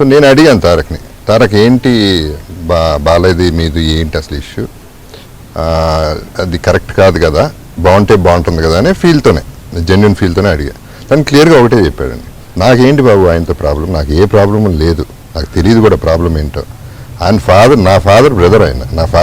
So నేను అడిగాను తారక్ని, తారక్ ఏంటి బాలేది మీది ఏంటి అసలు ఇష్యూ, అది కరెక్ట్ కాదు కదా, బాగుంటే బాగుంటుంది కదా అనే ఫీల్తోనే, జెన్యున్ ఫీల్తోనే అడిగా. తను క్లియర్గా ఒకటే చెప్పాడండి, నాకేంటి బాబు ఆయనతో ప్రాబ్లం, నాకు ఏ ప్రాబ్లం లేదు, నాకు తెలియదు కూడా ప్రాబ్లం ఏంటో. ఆయన ఫాదర్, నా ఫాదర్ బ్రదర్ ఆయన, నా